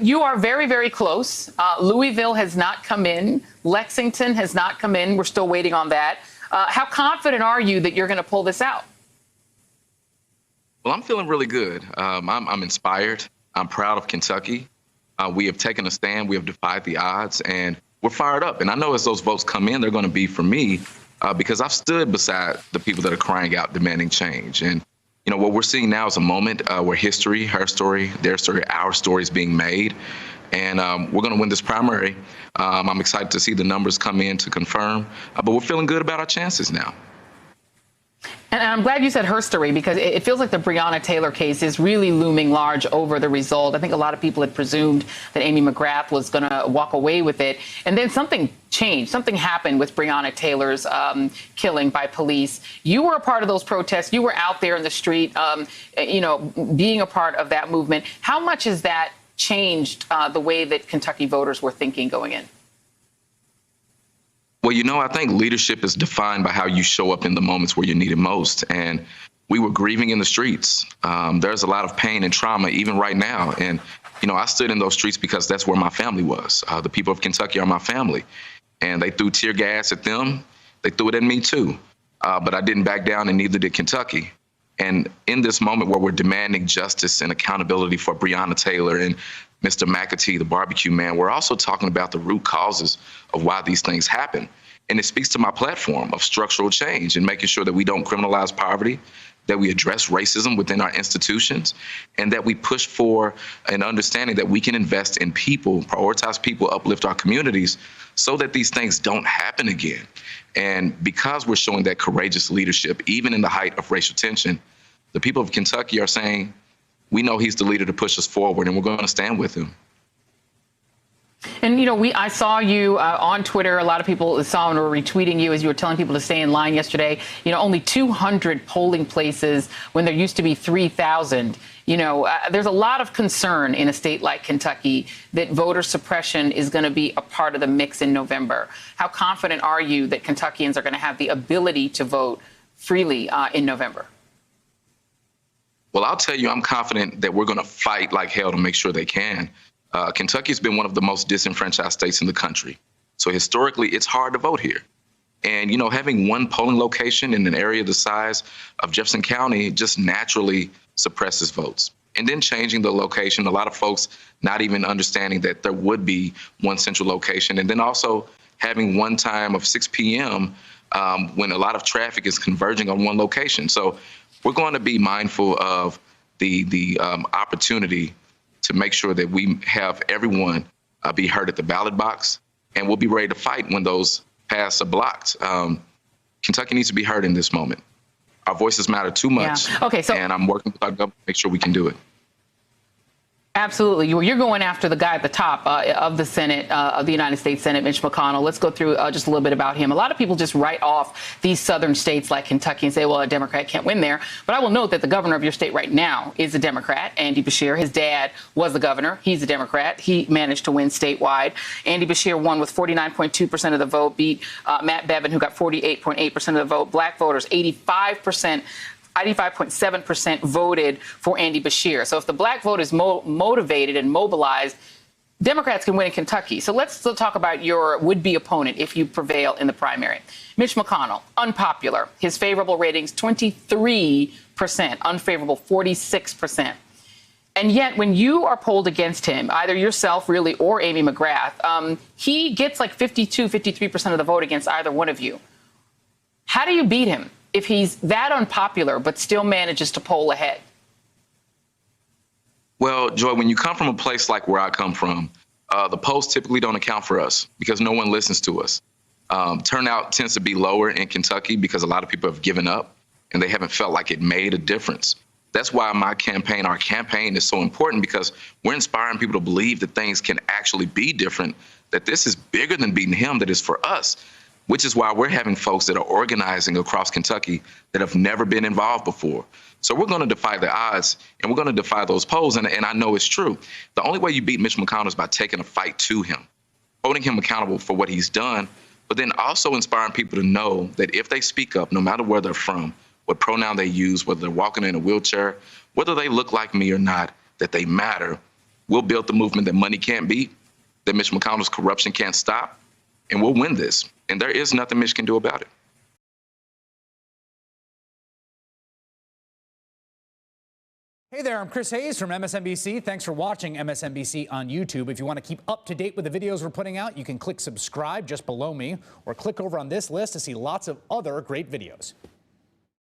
You are very, very close. Louisville has not come in. Lexington has not come in. We're still waiting on that. How confident are you that you're going to pull this out? Well, I'm feeling really good. I'm inspired. I'm proud of Kentucky. We have taken a stand. We have defied the odds, and we're fired up. And I know as those votes come in, they're going to be for me because I've stood beside the people that are crying out, demanding change. And you know, what we're seeing now is a moment where history, her story, their story, our story is being made. And we're going to win this primary. I'm excited to see the numbers come in to confirm. But we're feeling good about our chances now. And I'm glad you said her story, because it feels like the Breonna Taylor case is really looming large over the result. I think a lot of people had presumed that Amy McGrath was going to walk away with it. And then something changed. Something happened with Breonna Taylor's killing by police. You were a part of those protests. You were out there in the street, you know, being a part of that movement. How much has that changed the way that Kentucky voters were thinking going in? Well, you know, I think leadership is defined by how you show up in the moments where you need it most. And we were grieving in the streets. There's a lot of pain and trauma even right now. And, you know, I stood in those streets because that's where my family was. The people of Kentucky are my family. And they threw tear gas at them. They threw it at me, too. But I didn't back down, and neither did Kentucky. And in this moment where we're demanding justice and accountability for Breonna Taylor and Mr. McAtee, the barbecue man, we're also talking about the root causes of why these things happen. And it speaks to my platform of structural change and making sure that we don't criminalize poverty, that we address racism within our institutions, and that we push for an understanding that we can invest in people, prioritize people, uplift our communities so that these things don't happen again. And because we're showing that courageous leadership, even in the height of racial tension, the people of Kentucky are saying, we know he's the leader to push us forward, and we're going to stand with him. And, you know, I saw you on Twitter. A lot of people saw and were retweeting you as you were telling people to stay in line yesterday. You know, only 200 polling places when there used to be 3,000. You know, there's a lot of concern in a state like Kentucky that voter suppression is going to be a part of the mix in November. How confident are you that Kentuckians are going to have the ability to vote freely in November? Well, I'll tell you, I'm confident that we're going to fight like hell to make sure they can. Kentucky has been one of the most disenfranchised states in the country. So historically, it's hard to vote here. And, you know, having one polling location in an area the size of Jefferson County just naturally suppresses votes. And then changing the location, a lot of folks not even understanding that there would be one central location. And then also having one time of 6 p.m. When a lot of traffic is converging on one location. So we're going to be mindful of the opportunity to make sure that we have everyone be heard at the ballot box, and we'll be ready to fight when those paths are blocked. Kentucky needs to be heard in this moment. Our voices matter too much. Yeah. Okay, so and I'm working with our government to make sure we can do it. Absolutely. You're going after the guy at the top of the Senate, of the United States Senate, Mitch McConnell. Let's go through just a little bit about him. A lot of people just write off these southern states like Kentucky and say, well, a Democrat can't win there. But I will note that the governor of your state right now is a Democrat, Andy Beshear. His dad was the governor. He's a Democrat. He managed to win statewide. Andy Beshear won with 49.2% of the vote, beat Matt Bevin, who got 48.8% of the vote. Black voters, 85.7% voted for Andy Beshear. So if the black vote is motivated and mobilized, Democrats can win in Kentucky. So let's still talk about your would-be opponent if you prevail in the primary. Mitch McConnell, unpopular. His favorable ratings, 23%, unfavorable, 46%. And yet, when you are polled against him, either yourself, really, or Amy McGrath, he gets like 53% of the vote against either one of you. How do you beat him if he's that unpopular but still manages to poll ahead? Well, Joy, when you come from a place like where I come from, the polls typically don't account for us because no one listens to us. Turnout tends to be lower in Kentucky because a lot of people have given up and they haven't felt like it made a difference. That's why our campaign is so important, because we're inspiring people to believe that things can actually be different, that this is bigger than beating him, that is for us. Which is why we're having folks that are organizing across Kentucky that have never been involved before. So we're going to defy the odds, and we're going to defy those polls. And I know it's true. The only way you beat Mitch McConnell is by taking a fight to him, holding him accountable for what he's done, but then also inspiring people to know that if they speak up, no matter where they're from, what pronoun they use, whether they're walking in a wheelchair, whether they look like me or not, that they matter. We'll build the movement that money can't beat, that Mitch McConnell's corruption can't stop, and we'll win this. And there is nothing Mitch can do about it. Hey there, I'm Chris Hayes from MSNBC. Thanks for watching MSNBC on YouTube. If you want to keep up to date with the videos we're putting out, you can click subscribe just below me or click over on this list to see lots of other great videos.